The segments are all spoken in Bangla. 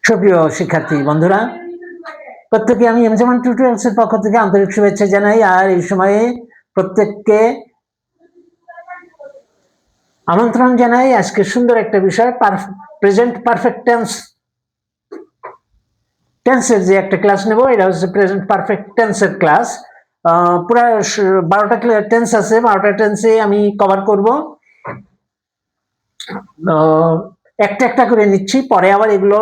সুপ্রিয় শিক্ষার্থী বন্ধুরা, প্রত্যেকে আমি এমজেমান টিউটোরিয়ালসের পক্ষ থেকে আন্তরিক শুভেচ্ছা জানাই। আর এই সময়ে প্রত্যেককে আমন্ত্রণ জানাই আজকে সুন্দর একটা বিষয়, প্রেজেন্ট পারফেক্ট টেন্সের যে একটা ক্লাস নেব। এটা হচ্ছে প্রেজেন্ট পারফেক্ট টেন্সের ক্লাস। পুরো 12টা টেন্স আছে, 12টা টেন্সে আমি কভার করব। একটা একটা করে নিচ্ছি, পরে আবার এগুলো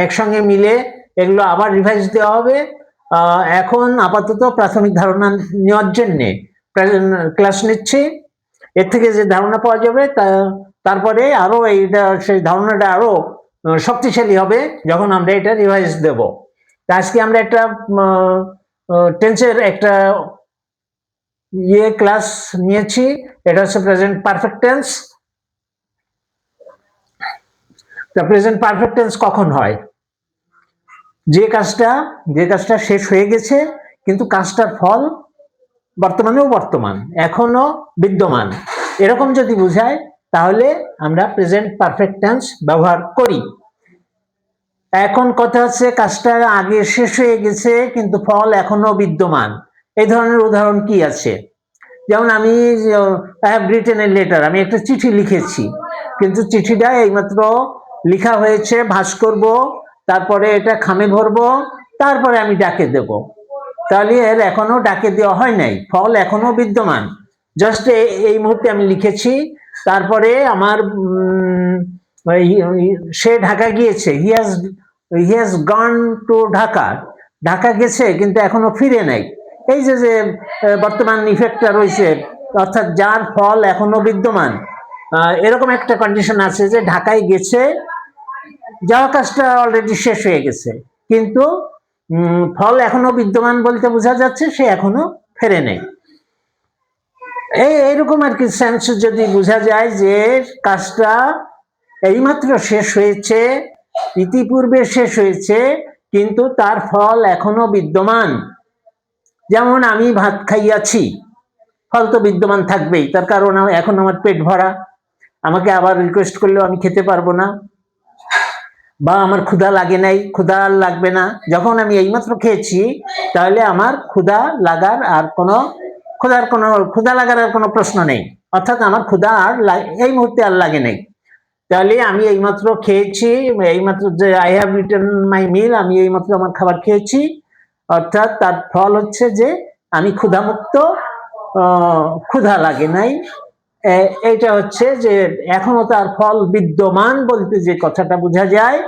একসঙ্গে মিলে এগুলো আবার রিভাইজ দেওয়া হবে। এখন আপাতত প্রাথমিক ধারণা নেওয়ার জন্যে ক্লাস নিচ্ছি। এর থেকে যে ধারণা পাওয়া যাবে তারপরে আরো এইটা সেই ধারণাটা আরো শক্তিশালী হবে যখন আমরা এটা রিভাইজ দেব। আজকে আমরা একটা টেন্সের একটা ক্লাস নিয়েছি, এটা হচ্ছে present perfect tense. Present perfect tense কখন হয়? যে কাজটা শেষ হয়ে গেছে কিন্তু কাজটার ফল বর্তমান এখনো বিদ্যমান, এরকম যদি বোঝায় তাহলে আমরা প্রেজেন্ট পারফেক্ট টেন্স ব্যবহার করি। এখন কথা হচ্ছে কাজটা আগে শেষ হয়ে গেছে কিন্তু ফল এখনো বিদ্যমান। এই ধরনের উদাহরণ কি আছে? যেমন আমি রিটেন এ লেটার, আমি একটা চিঠি লিখেছি কিন্তু চিঠিটা এইমাত্র লেখা হয়েছে, ভাঁজ করব, তারপরে এটা খামে ভরবো, তারপরে আমি ডাকে দেব। তাহলে এর এখনো ডাকে দেওয়া হয় নাই, ফল এখনো বিদ্যমান। জাস্ট এই মুহূর্তে আমি লিখেছি, তারপরে আমার সে ঢাকা গিয়েছে, he has gone to Dhaka, Dhaka গেছে কিন্তু এখনো ফিরে নাই। এই যে বর্তমান ইফেক্টটা রয়েছে, অর্থাৎ যার ফল এখনো বিদ্যমান। এরকম একটা কন্ডিশন আছে যে ঢাকায় গেছে, যাওয়া কাজটা অলরেডি শেষ হয়ে গেছে কিন্তু ফল এখনো বিদ্যমান বলতে বোঝা যাচ্ছে সে এখনো ফেরে নেই। এইরকম আর কি সেন্স যদি বোঝা যায় যে কাজটা এইমাত্র শেষ হয়েছে, ইতিপূর্বে শেষ হয়েছে কিন্তু তার ফল এখনো বিদ্যমান। যেমন আমি ভাত খাইয়াছি, ফল তো বিদ্যমান থাকবেই, তার কারণ এখন আমার পেট ভরা, আমাকে আবার রিকোয়েস্ট করলেও আমি খেতে পারবো না, বা আমার ক্ষুধা লাগে নাই, ক্ষুধা আর লাগবে না। যখন আমি এইমাত্র খেয়েছি তাহলে আমার ক্ষুধা লাগার আর কোনো প্রশ্ন নেই, অর্থাৎ আমার ক্ষুধা আর এই মুহূর্তে আর লাগে নাই। তাহলে আমি এইমাত্র খেয়েছি, এইমাত্র যে আই হ্যাভ রিটেন মাই মিল, আমি এইমাত্র আমার খাবার খেয়েছি, অর্থাৎ তার ফল হচ্ছে যে আমি ক্ষুধামুক্ত, ক্ষুধা লাগে নাই। এইটা হচ্ছে যে এখনো তার ফল বিদ্যমান বলতে যে কথাটা বোঝা যায়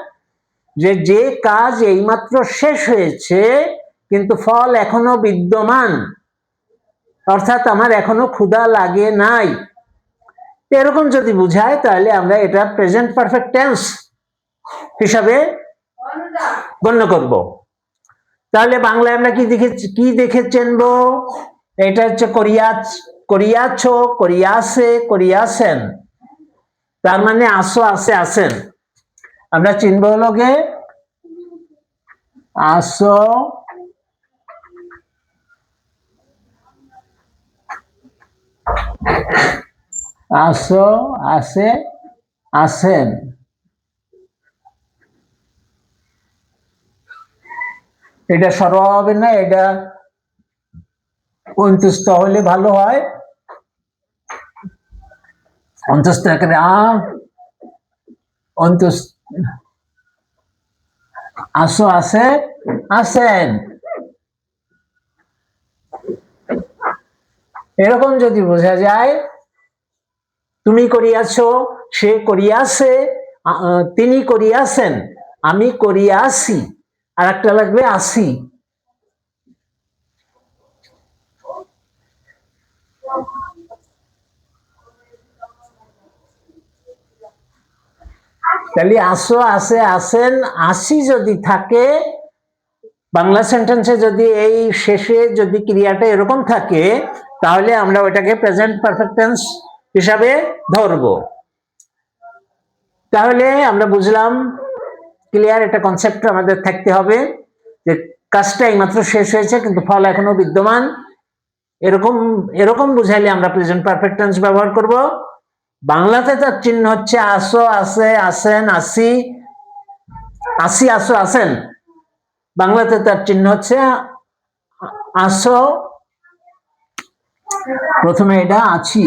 যে কাজ এইমাত্র শেষ হয়েছে কিন্তু ফল এখনো বিদ্যমান, অর্থাৎ আমার এখনো ক্ষুধা লাগে নাই। এরকম যদি বুঝায় তাহলে আমরা এটা প্রেজেন্ট পারফেক্ট টেন্স হিসাবে গণ্য করব। তাহলে বাংলায় আমরা কি দেখে চিনবো? এটা হচ্ছে করিয়াছো, করিয়াছে, করিয়াছেন, তার মানে আসো, আছে, আছেন। আমরা চিনবো হলো গে আসো, আসো, আছে, আছেন। এটা সরল হবে না, এটা অন্তস্থ হলে ভালো হয়। অন্তস্থ আকারে আসো, আছে, আছেন। এরকম যদি বোঝা যায়, তুমি করিয়াছো, সে করিয়াছে, তিনি করিয়াছেন, আমি করিয়াছি, আর একটা লাগবে আসি। তাহলে আসো, আছে, আছেন, আসি যদি থাকে বাংলা সেন্টেন্সে, যদি এই শেষে যদি ক্রিয়াটা এরকম থাকে তাহলে আমরা ওইটাকে প্রেজেন্ট পারফেক্ট টেন্স হিসাবে ধরবো। তাহলে আমরা বুঝলাম, ক্লিয়ার, একটা কনসেপ্ট আমাদের থাকতে হবে যে কাজটা এইমাত্র শেষ হয়েছে কিন্তু ফল এখনো বিদ্যমান। এরকম বুঝাইলে আমরা প্রেজেন্ট পারফেক্ট টেন্স ব্যবহার করব। বাংলাতে তার চিহ্ন হচ্ছে আসো, আছে, আছেন, আসি, আসি আসো আসেন, বাংলাতে তার চিহ্ন হচ্ছে আসো, প্রথমে এটা আছি,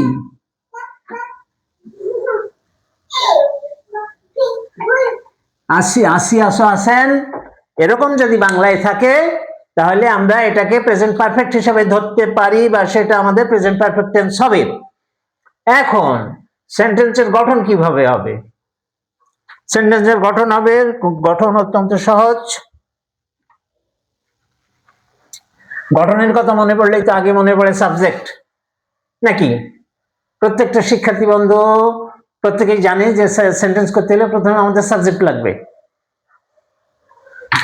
আসি আসি আসো আসেন, এরকম যদি বাংলায় থাকে তাহলে আমরা এটাকে প্রেজেন্ট পারফেক্ট হিসেবে ধরতে পারি, বা সেটা আমাদের প্রেজেন্ট পারফেক্ট টেন্স হবে। এখন সেন্টেন্সের গঠন কিভাবে হবে? সেন্টেন্সের গঠন হবে, গঠন অত্যন্ত সহজ। গঠনের কথা মনে পড়লেই তো আগে মনে পড়ে সাবজেক্ট, নাকি? প্রত্যেকটা শিক্ষার্থী বন্ধু প্রত্যেকেই জানে যে সেন্টেন্স করতে হলে প্রথমে আমাদের সাবজেক্ট লাগবে।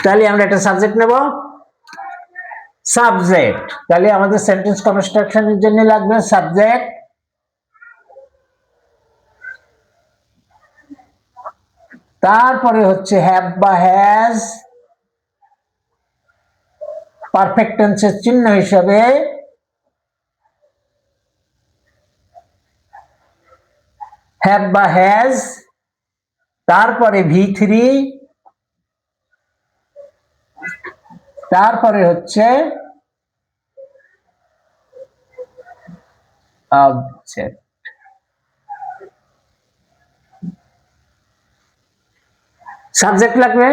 তাহলে আমরা একটা সাবজেক্ট নেব, সাবজেক্ট। তাহলে আমাদের সেন্টেন্স কনস্ট্রাকশনের জন্য লাগবে সাবজেক্ট, তারপরে হচ্ছে হ্যাভ বা হ্যাজ, পারফেক্ট টেন্সের চিহ্ন হিসেবে হ্যাভ বা হ্যাজ, তারপরে V3, তারপরে হচ্ছে অবজেক্ট। সাবজেক্ট লাগবে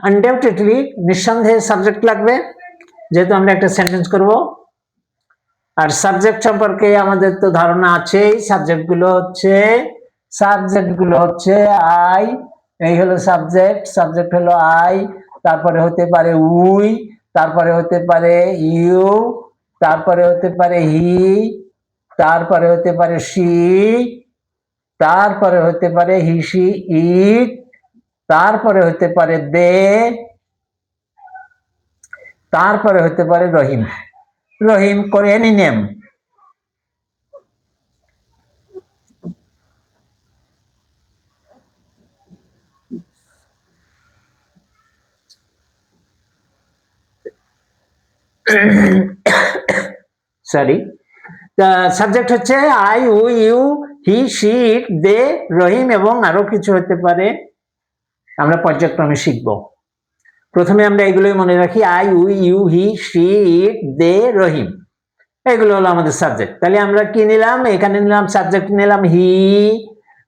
আনডাউটেডলি, নিঃসন্দেহে সাবজেক্ট লাগবে, যেহেতু আমরা একটা সেন্টেন্স করব। আর সাবজেক্ট সম্পর্কে আমাদের তো ধারণা আছেই, সাবজেক্টগুলো হচ্ছে আই, এই হলো সাবজেক্ট, সাবজেক্ট হলো আই, তারপরে হতে পারে উই, তারপরে হতে পারে ইউ, তারপরে হতে পারে হি, তারপরে হতে পারে সি, তারপরে হতে পারে হি সি ইট, তারপরে হতে পারে দে, তারপরে হতে পারে রহিম। রহিম করে এনি নেম। সরি, সাবজেক্ট হচ্ছে I, we, you, he, she, it, they, Rahim এবং আরো কিছু হতে পারে, আমরা পর্যায়ক্রমে শিখব। প্রথমে আমরা এগুলোই মনে রাখি, I, we, you, he, she, it, they, Rahim, এগুলো হলো আমাদের সাবজেক্ট। তাহলে আমরা কি নিলাম? এখানে নিলাম সাবজেক্ট, নিলাম হি,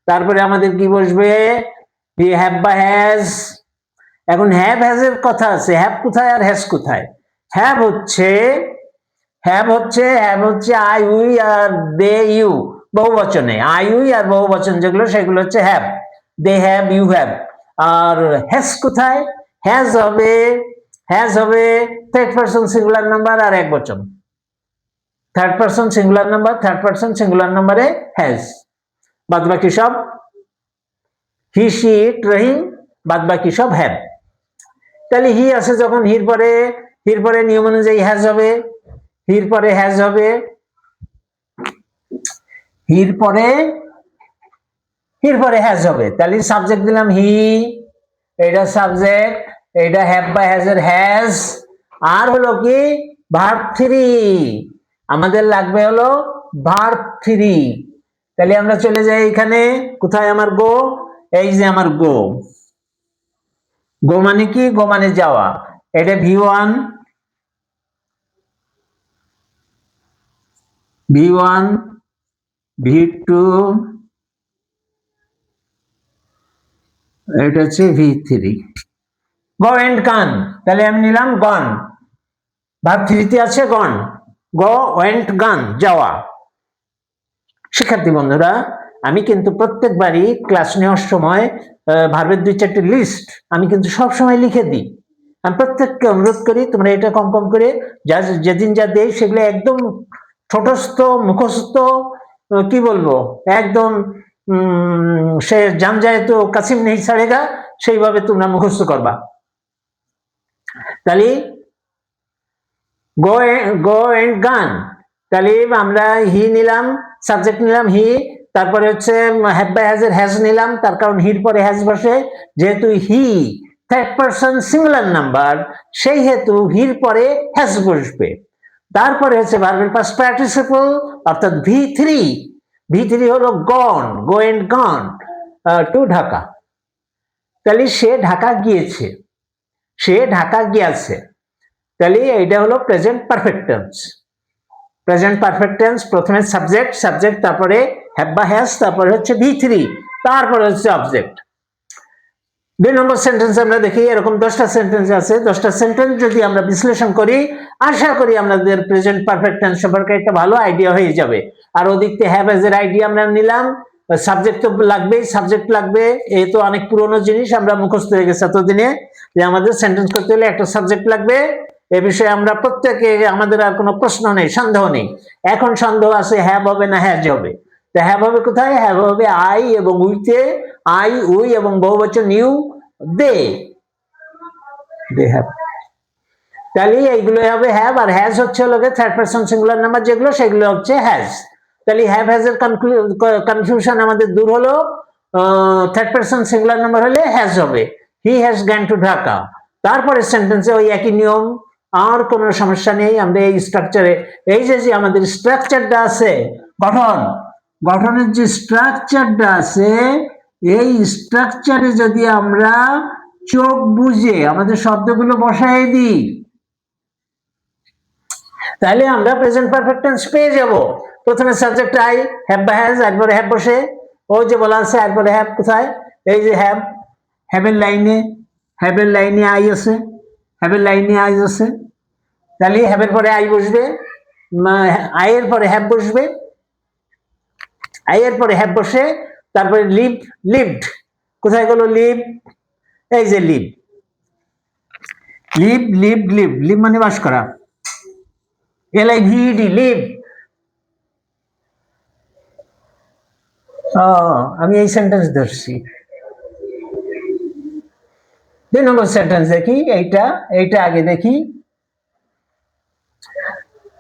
তারপরে আমাদের কি বসবে? হি, হ্যাভ বা হ্যাজ। এখন হ্যাভ হ্যাজ এর কথা আছে, হ্যাভ কোথায় আর হ্যাজ কোথায়? হ্যাভ হচ্ছে আই, উই আর দে, ইউ, বহু বচনে আই, উই আর বহু বচন যেগুলো সেগুলো হচ্ছে have, they have, you have. আর হ্যাজ কোথায়? হ্যাজ হবে থার্ড পারসন সিঙ্গুলার নাম্বার আর এক বচন, third person singular number, third person singular নাম্বারে হ্যাজ, বাদ বাকি সব হি, সি, ইট, রহিম, বাদ বাকি সব হ্যাভ। তাহলে হি আছে যখন, হির পরে নিয়ম অনুযায়ী হ্যাজ হবে, হির পরে হ্যাজ হবে, হির পরে হ্যাজ হবে। তাহলে সাবজেক্ট দিলাম হি, এটা সাবজেক্ট, এটা হ্যাভ বা হ্যাজ এর হ্যাজ, আর হলো কি ভার্ব 3, আমাদের লাগবে হলো ভার্ব 3। তাহলে আমরা চলে যাই এখানে, কোথায় আমার গো? এই যে আমার গো। গো মানে কি? গো মানে যাওয়া। এটা V1, V2, এটা হচ্ছে V3। গো এন্ড গান, তাহলে আমি নিলাম গন, ভার্ব 3 আছে গন, গো ওয়েন্ট গান, যাওয়া। শিক্ষার্থী বন্ধুরা, আমি কিন্তু প্রত্যেকবারই ক্লাস নেওয়ার সময় ভার্বের 2-4টি লিস্ট আমি কিন্তু সব সময় লিখে দিই। আমি প্রত্যেককে অনুরোধ করি তোমরা এটা কম কম করে যেদিন যা দেই সেগুলো একদম ঠোঁটস্থ মুখস্থ, কি বলবো, একদম সে জান যায় তো কাসিম নেই ছাড়েগা, সেইভাবে তোমরা মুখস্থ করবা। তাহলে গো এন্ড গান, তাহলে আমরা হি নিলাম, সাবজেক্ট নিলাম হি, তারপরে হচ্ছে হ্যাভ বাই হ্যাজ এর হ্যাজ নিলাম, তার কারণ হির পরে হ্যাজ বসে, যেহেতু he third person singular number সেই হেতু হির পরে হ্যাজ বসবে। তারপরে হচ্ছে ভার্বের পাস্ট পার্টিসিপল অর্থাৎ V3 হলো gone, go and gone to Dhaka. তাহলে সে ঢাকা গিয়েছে, সে ঢাকা গিয়েছে, তাহলে এইটা হলো present perfect tense. Present perfect tense প্রথমে সাবজেক্ট, সাবজেক্ট তারপরে হ্যাভ বা হ্যাজ, তারপরে হচ্ছে V3, তারপরে হচ্ছে অবজেক্ট। 2 নম্বর সেন্টেন্স আমরা দেখি, এরকম 10টা সেন্টেন্স আছে। 10টা সেন্টেন্স যদি আমরা বিশ্লেষণ করি, আশা করি আমাদের প্রেজেন্ট পারফেক্ট টেন্স সম্পর্কে একটা ভালো আইডিয়া হয়ে যাবে। আর ওদিকে হ্যাভ এজ এর আইডিয়া আমরা নিলাম, সাবজেক্ট তো লাগবেই, সাবজেক্ট লাগবে, এই তো অনেক পুরনো জিনিস, আমরা মুখস্থ হয়ে গেছে এতদিনে যে আমাদের সেন্টেন্স করতে হলে একটা সাবজেক্ট লাগবে। এ বিষয়ে আমরা প্রত্যেকে, আমাদের আর কোনো প্রশ্ন নেই, সন্দেহ নেই। এখন সন্দেহ আছে হ্যাভ হবে না হ্যাজ হবে। তো হ্যাভ হবে কোথায়? হ্যাভ হবে আই এবং উইতে, আই উই এবং বহুবচন ইউ, দে হ্যাভ। তাহলে এইগুলো হবে হ্যাভ, আর হ্যাজ হচ্ছে লোকে থার্ড পারসন সিঙ্গুলার নাম্বার যেগুলো, সেগুলো হচ্ছে হ্যাজ। তাহলে হ্যাভ হ্যাজ এর কনফিউশন আমাদের দূর হলো। থার্ড পারসন সিঙ্গুলার নাম্বার হলে হ্যাজ হবে, he has gone to Dhaka. তারপরে সেন্টেন্সে ওই একই নিয়ম, আর কোনো সমস্যা নেই। আমরা এই স্ট্রাকচারে, এই যে আমাদের স্ট্রাকচারটা আছে, গঠনের যে স্ট্রাকচারটা আছে, এই স্ট্রাকচারে যদি আমরা চোখ বুঝে আমাদের শব্দগুলো বসাই দিই, তাহলে আমরা প্রেজেন্ট পারফেক্ট টেন্স পেয়ে যাব। প্রথমে সাবজেক্ট আই, হ্যাভ বা হ্যাজ, এরপরে হ্যাভ বসে, ও যে বলা আছে, এরপরে হ্যাভ কোথায়? এই যে হ্যাভ, হ্যাভের লাইনে আই আছে, হ্যাভের লাইনে আই আছে। তাহলে হ্যাভের পরে আই বসবে, আইয়ের পরে হ্যাভ বসবে, আইয়ের পরে হ্যাভ বসে, তারপরে লিভড, কোথায় গেল লিভ? এই যে লিভ মানে বাস করা, LIVED, লিভ। আমি এই সেন্টেন্স ধরছি। 2 নম্বর সেন্টেন্স দেখি, এইটা আগে দেখি।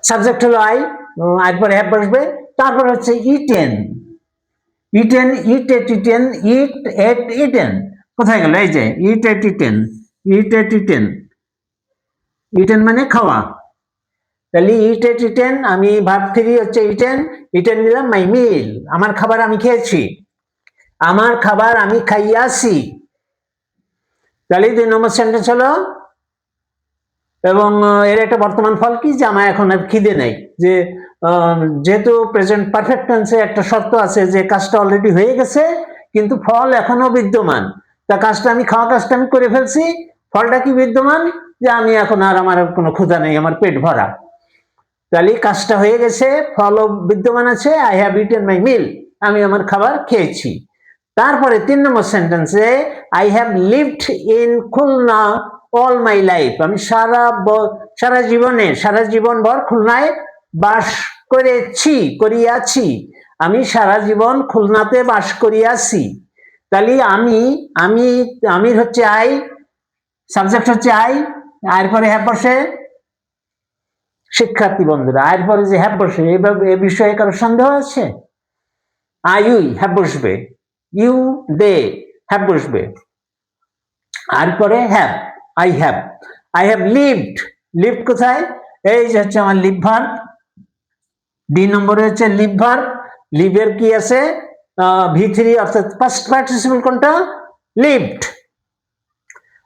সাবজেক্ট হলো আই, এরপরে হ্যাভ বসবে, তারপর হচ্ছে ইটেন, ইটেন, কোথায় গেল? এই যে ইটেন মানে খাওয়া। তাহলে ইটেন, আমি ভার্ব 3 হচ্ছে ইটেন নিলাম, মাই মিল, আমার খাবার আমি খেয়েছি, আমার খাবার আমি খাইয়াছি। তাহলে 2 নম্বর সেন্টেন্স হলো, এবং এর একটা বর্তমান ফল কি, যে আমার এখন আর খিদে নেই। যে যেহেতু প্রেজেন্ট পারফেক্ট টেন্সে একটা শর্ত আছে যে কাজটা অলরেডি হয়ে গেছে কিন্তু ফল এখনো বিদ্যমান, তা কাজটা আমি খাওয়া কাজটা আমি করে ফেলছি, ফলটা কি বিদ্যমান? যে আমি এখন আর, আমার কোনো ক্ষুধা নেই, আমার পেট ভরা। তাহলে কাজটা হয়ে গেছে, ফলও বিদ্যমান আছে, আই হ্যাভ ইটেন মাই মিল, আমি আমার খাবার খেয়েছি। তারপরে 3 নম্বর সেন্টেন্সে, I have lived in Khulna all my life, আমি সারা জীবনভর খুলনায় বাস করিয়াছি, আমি সারা জীবন খুলনাতে বাস করিয়াছি। তাহলে আমি হচ্ছে আই, সাবজেক্ট হচ্ছে আই, এরপরে হ্যাভ বসে। শিক্ষার্থী বন্ধুরা, এরপরে যে হ্যাভ বসে, এ বিষয়ে কারো সন্দেহ আছে? উই হ্যাভ বসবে, ইউ দে হ্যাভ বসবে, এরপরে হ্যাভ, আই হ্যাভ লিভড কোথায়? এই যে হচ্ছে আমার লিভ ভার্ব, ডি নম্বরে হচ্ছে লিভ ভার্ব। লিভের কি আছে? V3, অর্থাৎ ফার্স্ট পার্টিসিপল কোনটা? Lived.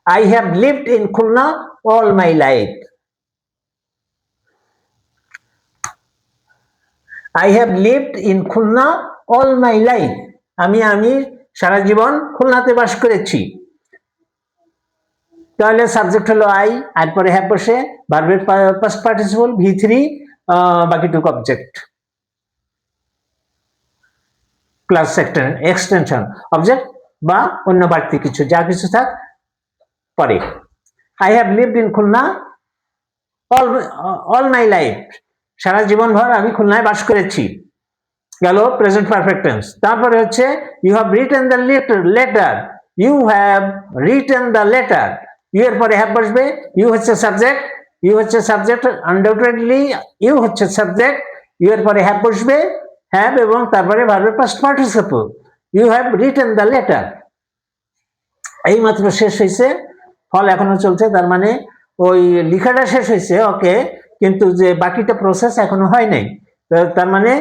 I have lived in Khulna all my life, I have lived in Khulna all my life, আমি সারা জীবন খুলনাতে বাস করেছি। তাহলে সাবজেক্ট হলো আই, এরপরে হ্যাভ বসে, ভার্বের ফার্স্ট পার্টিসিপল V3, বাকিটুকু অবজেক্ট প্লাস এক্সটেনশন অবজেক্ট বা অন্য বাড়তি কিছু, যা কিছু থাক পরে। I have lived in Khulna all my life, সারা জীবন ভর আমি খুলনায় বাস করেছি, গেল প্রেজেন্ট পারফেক্ট টেন্স। তারপরে হচ্ছে you have written the letter, you have written the letter, you এর পরে হ্যাভ বসবে, ইউ হচ্ছে সাবজেক্ট, আনডাউটেডলি ইউ হচ্ছে সাবজেক্ট, ইউ এর পরে হ্যাভ বসবে, হ্যাভ, এবং তারপরে ভার্বের past participle, you have written the letter. এই মাত্র শেষ হয়েছে, ফল এখনো চলছে, তার মানে ওই লেখাটা শেষ হয়েছে, ওকে, কিন্তু যে বাকিটা প্রসেস এখনো হয় নাই, তার মানে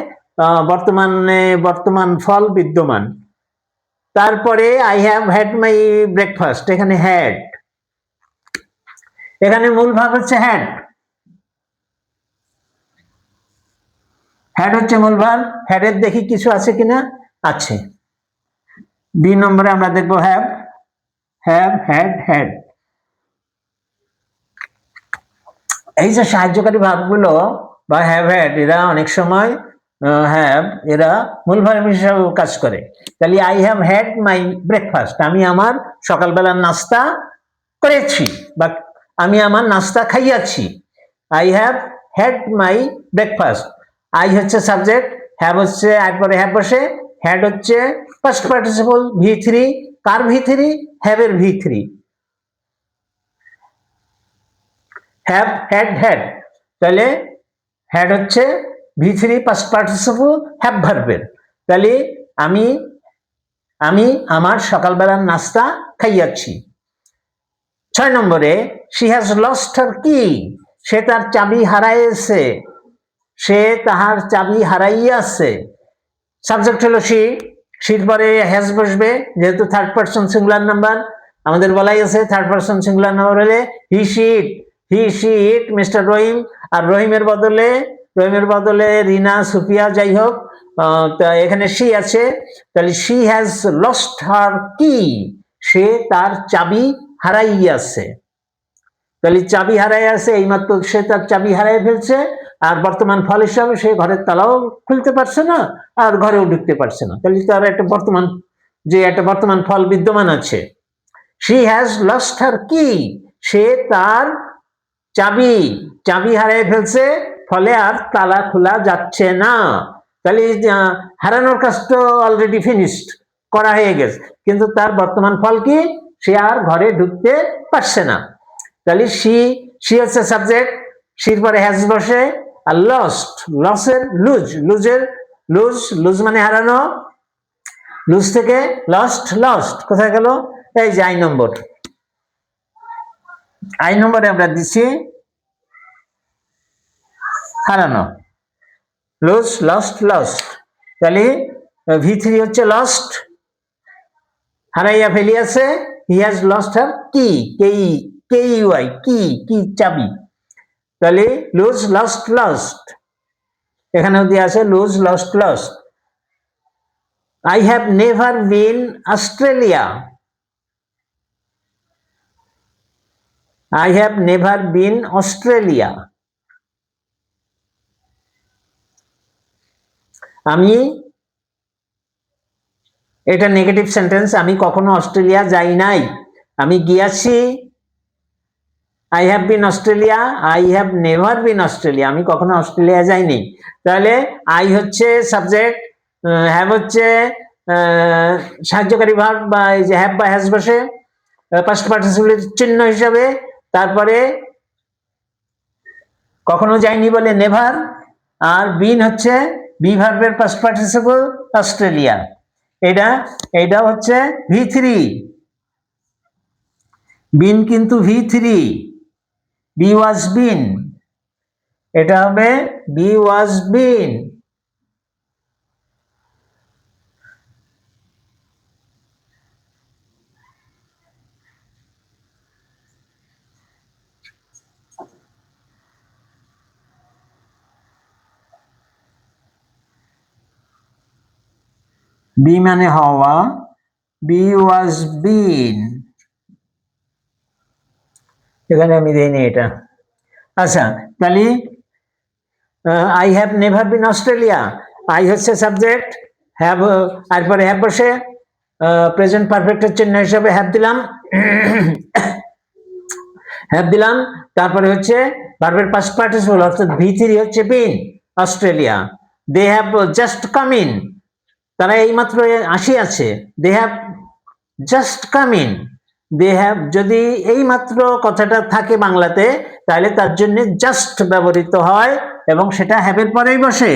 বর্তমান ফল বিদ্যমান। তারপরে I have had my breakfast, এখানে হ্যাড, এখানে মূল ভাব হচ্ছে হ্যাড, হ্যাড হচ্ছে মূল ভাব। হ্যাডের দেখি কিছু আছে কিনা, আছে। বি নম্বরে আমরা দেখবো হ্যাভ, হ্যাভ, হ্যাড, হ্যাড। এই যে সাহায্যকারী ভাবগুলো বা হ্যাভ হ্যাড, এরা অনেক সময় হ্যাভ, এরা মূল ভাব হিসাবে কাজ করে। তাহলে I have had my breakfast, আমি আমার সকালবেলার নাস্তা করেছি বা আমি আমার নাস্তা খাইয়াছি। I have had my breakfast. I হচ্ছে সাবজেক্ট, হ্যাভ হচ্ছে এরপরে হ্যাভ বসে, হ্যাড হচ্ছে first participle V3, car V3? Have এর V3। হ্যাভ, হ্যাড, হ্যাড, তাহলে হ্যাড হচ্ছে V3 ফার্স্ট পার্টিসিপল হ্যাভ ভার্বের। তাহলে আমি আমার সকালবেলার নাস্তা খাইয়াছি। 6 নম্বরে শি হ্যাজ লস্ট হার কি, সে তার চাবি হারাইছে, সে তাহার চাবি হারাইয়াছে। সাবজেক্ট হলো শি, শির পরে হ্যাজ বসবে, যেহেতু থার্ড পারসন সিঙ্গুলার নাম্বার, আমাদের বলাই আছে থার্ড পারসন সিঙ্গুলার নাম্বার হলে হি শি ইট মিস্টার রহিম, আর রহিমের বদলে রিনা, সুফিয়া, যাই হোক, এখানে শি আছে। তাহলে শি হ্যাজ লস্ট হার কি, সে তার চাবি হারাইয়াছে। তাহলে চাবি হারাইয়াছে, এইমাত্র সে তার চাবি হারাই ফেলছে, আর বর্তমান ফল হিসাবে সে ঘরের তালাও খুলতে পারছে না আর ঘরেও ঢুকতে পারছে না। তাহলে তার একটা বর্তমান ফল বিদ্যমান আছে। শি হ্যাজ লস্ট হার কি, সে তার চাবি হারাই ফেলছে, ফলে আর তালা খোলা যাচ্ছে না। তাহলে হারানোর কাজটা অলরেডি ফিনিশড, করা হয়ে গেছে, কিন্তু তার বর্তমান ফল কি, সে আর ঘরে ঢুকতে পারছে না। তাহলে শি হচ্ছে সাবজেক্ট, শির পরে হ্যাজ বসে, আর লসের লুজ মানে হারানো, লুজ থেকে লস্ট কোথায় গেল, এই যে আই নম্বরে আমরা দিচ্ছি হারানো, লস্ট। তাহলে V3 হচ্ছে লস্ট, হারাইয়া ফেলিয়াছে। হি হ্যাজ লস্ট হার কি, KEY, কি চাবি। তাহলে লস্ট, এখানেও দিয়ে আছে lost. I have never been Australia, I have never been Australia. আমি, এটা নেগেটিভ সেন্টেন্স, আমি কখনো অস্ট্রেলিয়া যাই নাই, আমি গিয়েছি। I have been Australia, I have never been Australia, আমি কখনো অস্ট্রেলিয়া যাইনি। তাহলে আই হচ্ছে সাবজেক্ট, হ্যাভ হচ্ছে সাহায্যকারী ভার্ব বা এই যে হ্যাভ বা হ্যাজ বসে পাস্ট পার্টিসিপলের চিহ্ন হিসাবে, তারপরে কখনো যায়নি বলে নেভার, আর বিন হচ্ছে বি ভার্বের পাস্ট পার্টিসিপল অস্ট্রেলিয়া। এটা হচ্ছে V3, বিন কিন্তু V3, বি ওয়াজ বিন, এটা হবে বি ওয়াজ বিন। বি মানে হওয়া, বি ওয়াজ বিন, এখানে আমি দেইনি এটা। আচ্ছা, তাহলে I have never been Australia, I হচ্ছে সাবজেক্ট, হ্যাভ তারপরে হ্যাভ বসে প্রেজেন্ট পারফেক্টের চিহ্ন হিসাবে হ্যাভ দিলাম, তারপরে হচ্ছে ভার্বের পাস্ট পার্টিসিপল অর্থাৎ V3 হচ্ছে been Australia. They have just come in, তারা এইমাত্র আসিয়াছে। They have just come in, they have, যদি এইমাত্র কথাটা থাকে বাংলাতে তাহলে তার জন্য জাস্ট ব্যবহৃত হয় এবং সেটা হ্যাভের পরেই বসে।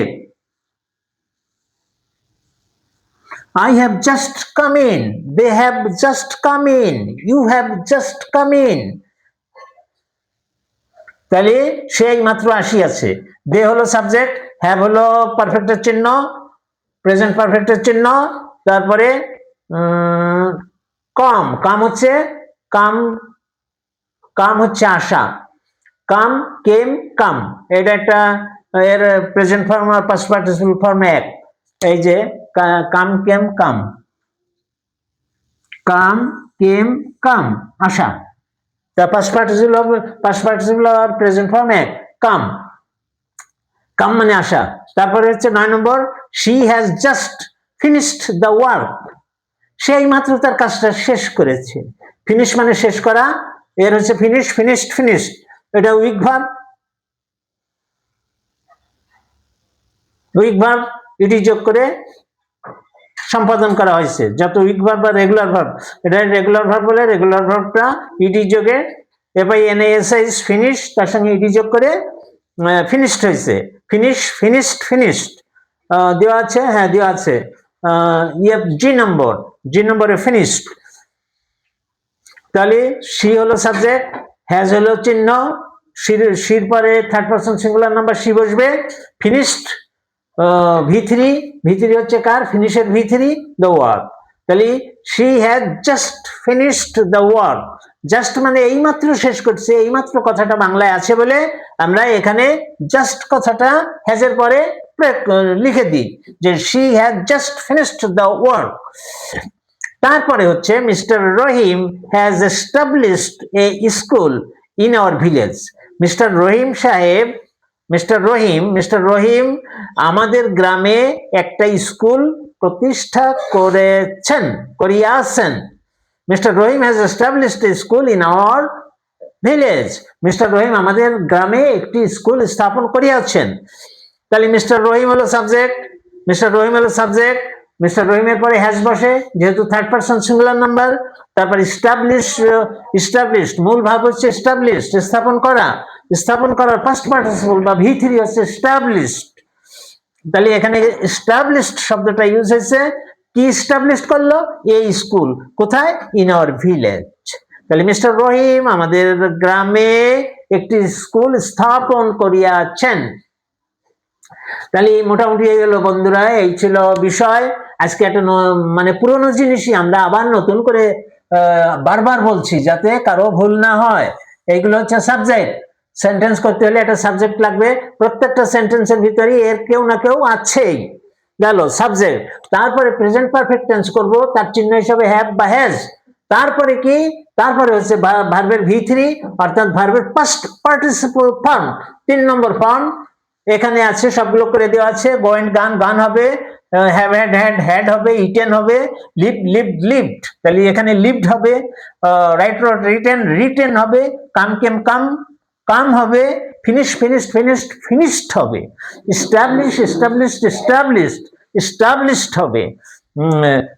I have just come in, they have just come in, you have just come in, তাহলে সেই মাত্র আসিয়াছে। দে হলো সাবজেক্ট, হ্যাভ হলো পারফেক্টের চিহ্ন, প্রেজেন্ট পারফেক্টের চিহ্ন, তারপরে কাম, কাম হচ্ছে কাম, কাম হচ্ছে আসা, কাম, কেম, কাম, এটা একটা এর প্রেজেন্ট ফর্ম আর পাস্ট পার্টিসিপল ফর্ম এক। এই যে কাম, কেম, কাম, কাম, কেম, কাম, আসা। তা পাস্ট পার্টিসিপল আর প্রেজেন্ট ফর্ম এক, কাম, কাম মানে আসা। তারপরে হচ্ছে 9 number, she has just finished the work, সেই মাত্র তার কাজটা শেষ করেছে। ফিনিশ মানে শেষ করা, এর হচ্ছে ফিনিশ, ফিনিশড, ফিনিশড, এটা weak verb, weak verb ED যোগ করে সম্পাদন করা হয়েছে। যত উইক ভার্ব বা রেগুলার ভার্ব, এটা রেগুলার ভার্ব বলে, রেগুলার ভার্বটা ইডি যোগে এফআইএনএএসআইস ফিনিশ, তার সঙ্গে ইডি যোগ করে ফিনিশড হয়েছে। ফিনিশ, ফিনিশড, ফিনিশড দেওয়া আছে, হ্যাঁ দেওয়া আছে জি নম্বর, জি নম্বরে ফিনিশড। তাহলে সি হলো সাবজেক্ট, হ্যাজ হলো চিহ্ন, সির পরে থার্ড পারসন সিঙ্গুলার নাম্বার সি বসবে। ফিনিশড V3, V3 হচ্ছে কার, ফিনিশের V3 দ্য ওয়ার্ক। তাহলে she has just finished the work, just মানে এইমাত্র শেষ করছে, এইমাত্র কথাটা বাংলায় আছে বলে আমরা এখানে জাস্ট কথাটা হ্যাজের পরে লিখে দিই যে she has just finished the work. তারপরে হচ্ছে mister Rahim has established a school in our village. Mister Rahim সাহেব, মিস্টার রহিম আমাদের গ্রামে একটা স্কুল প্রতিষ্ঠা করিয়াছেন। Mister Rahim has established a school in our village, mister Rahim আমাদের গ্রামে একটি স্কুল স্থাপন করিয়াছেন। তাহলে মিস্টার রহিম হলো সাবজেক্ট, মিস্টার রহিম হলো সাবজেক্ট, মিস্টার রহিমের পরে হ্যাজ বসে যেহেতু থার্ড পারসন সিঙ্গুলার নাম্বার। তারপর ইস্টাবলিশড মূল ভাব হচ্ছে এস্টাবলিশড, স্থাপন করা, স্থাপন করার পাস্ট পার্টিসিপল বা V3 হচ্ছে এস্টাবলিশড। তাহলে এখানে এস্টাবলিশড শব্দটা ইউজ হয়েছে, কি এস্টাবলিশড করলো, এই স্কুল, কোথায়, ইন আওয়ার ভিলেজ। তাহলে মিস্টার রহিম আমাদের গ্রামে একটি স্কুল স্থাপন করিয়াছেন। তাহলে মোটামুটি হয়ে গেল বন্ধুরা, এই ছিল বিষয়। আজকে একটা মানে পুরোনো জিনিসই আমরা আবার নতুন করে বারবার বলছি যাতে কারো ভুল না হয়। এইগুলো হচ্ছে সাবজেক্ট, সেন্টেন্স করতে হলে একটা সাবজেক্ট লাগবে, প্রত্যেকটা সেন্টেন্সের ভিতরে এর কেউ না কেউ আছেই। গেল সাবজেক্ট, তারপরে প্রেজেন্ট পারফেক্ট টেন্স করব, তার চিহ্ন হিসেবে হ্যাভ বা হ্যাজ। তারপরে কি, তারপরে হচ্ছে ভার্বের V3 অর্থাৎ ভার্বের পাস্ট পার্টিসিপল ফর্ম, 3 নম্বর ফর্ম এখানে আছে, সবগুলো করে দেওয়া আছে। গো এন্ড গান, গান হবে, হ্যাভ হ্যাড, হ্যাড হবে, ইটেন হবে, লিভড, তাহলে এখানে লিভড হবে, রাইট রট রিটেন, রিটেন হবে, কাম কেম কাম, কাম হবে, ফিনিশ, ফিনিশড, ফিনিশড, ফিনিশড হবে, এস্টাবলিশ, এস্টাবলিশড, এস্টাবলিশড, এস্টাবলিশড হবে,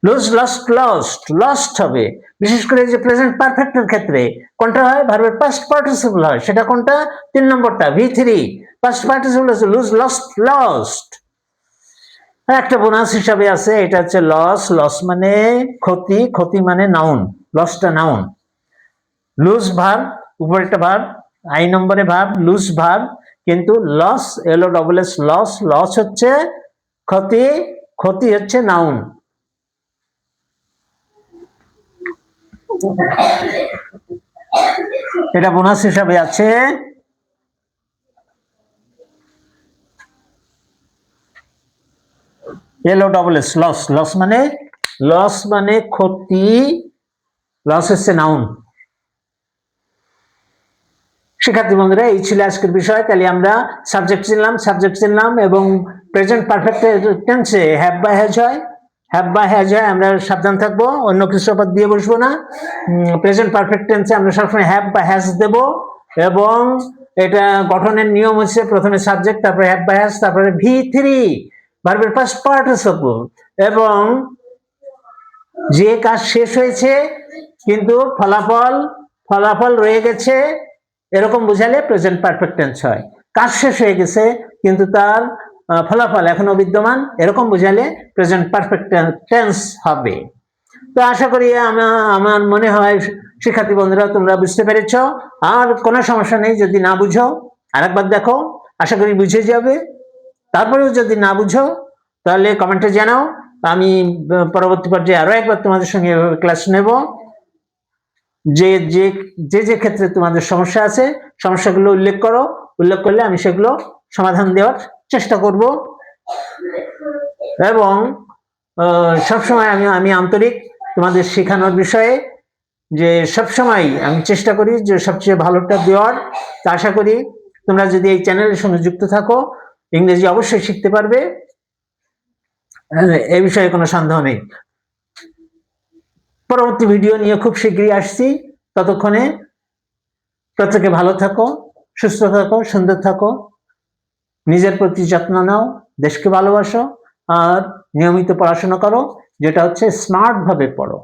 লুজ, লস্ট, লস্ট, লস্ট হবে। বিশেষ করে যে প্রেজেন্ট পারফেক্টের ক্ষেত্রে কোনটা হয়, ভার্বের পাস্ট পার্টিসিপল হয়, সেটা কোনটা, 3 নম্বরটা V3, পাস্ট পার্টিসিপল আছে লুজ, লস্ট, লস্ট। একটা বোনাস হিসাবে আছে, এটা হচ্ছে লস, লস মানে ক্ষতি, ক্ষতি মানে নাউন, লসটা নাউন। লুজ ভার্ব, উপরেরটা ভার্ব, I নম্বরে ভার্ব, লুজ ভার্ব, কিন্তু লস LOSS, লস, লস হচ্ছে ক্ষতি, ক্ষতি হচ্ছে নাউন। এটা বোনাস হিসাবে আছে। LOSS, লস, লস মানে, লস মানে ক্ষতি, লস হচ্ছে নাউন। শিক্ষার্থী বন্ধুরা, এই ছিল আজকের বিষয়। তাহলে আমরা সাবজেক্ট চিনলাম এবং প্রেজেন্ট পারফেক্ট টেন্সে হ্যাভ বা হ্যাজ হয়, হ্যাভ বা হ্যাজ হয়, আমরা সাবধান থাকবো, অন্য কিছু আবার দিয়ে বসবো না। প্রেজেন্ট পারফেক্ট টেন্সে আমরা সবসময় হ্যাভ বা হ্যাজ দেব, এবং এটা গঠনের নিয়ম হচ্ছে প্রথমে সাবজেক্ট, তারপরে হ্যাভ বা হ্যাজ, তারপরে V3 ভার্বের ফার্স্ট পার্টিসিপল, এবং যে কাজ শেষ হয়েছে কিন্তু ফলাফল রয়ে গেছে এরকম বুঝালে প্রেজেন্ট পারফেক্ট টেন্স হয়। কাজ শেষ হয়ে গেছে কিন্তু তার ফলাফল এখনো বিদ্যমান, এরকম বুঝালে প্রেজেন্ট পারফেক্ট টেন্স হবে। তো আশা করি আমার মনে হয় শিক্ষার্থী বন্ধুরা তোমরা বুঝতে পেরেছো। আর কোনো সমস্যা নেই, যদি না বুঝো আরেকবার দেখো, আশা করি বুঝে যাবে। তারপরেও যদি না বুঝো তাহলে কমেন্টে জানাও, আমি পরবর্তী পর্যায়ে আরো একবার তোমাদের সঙ্গে এভাবে ক্লাস নেব। যে যে যে যে ক্ষেত্রে তোমাদের সমস্যা আছে সমস্যাগুলো উল্লেখ করো, উল্লেখ করলে আমি সেগুলো সমাধান দেওয়ার চেষ্টা করব। এবং সবসময় আমি আন্তরিক তোমাদের শেখানোর বিষয়ে, যে সবসময় আমি চেষ্টা করি যে সবচেয়ে ভালোটা দেওয়ার। তা আশা করি তোমরা যদি এই চ্যানেলের সঙ্গে যুক্ত থাকো ইংরেজি অবশ্যই শিখতে পারবে, এই বিষয়ে কোনো সন্দেহ নেই। পরবর্তী ভিডিও নিয়ে খুব শীঘ্রই আসছি। ততক্ষণে প্রত্যেকে ভালো থাকো, সুস্থ থাকো, সুন্দর থাকো, নিজের প্রতি যত্ন নাও, দেশকে ভালোবাসো, আর নিয়মিত পড়াশোনা করো, যেটা হচ্ছে স্মার্ট ভাবে পড়ো।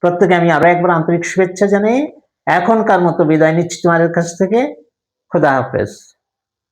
প্রত্যেকে আমি আরো একবার আন্তরিক শুভেচ্ছা জানিয়ে এখনকার মতো বিদায় নিচ্ছি তোমাদের কাছ থেকে। খোদা হাফেজ।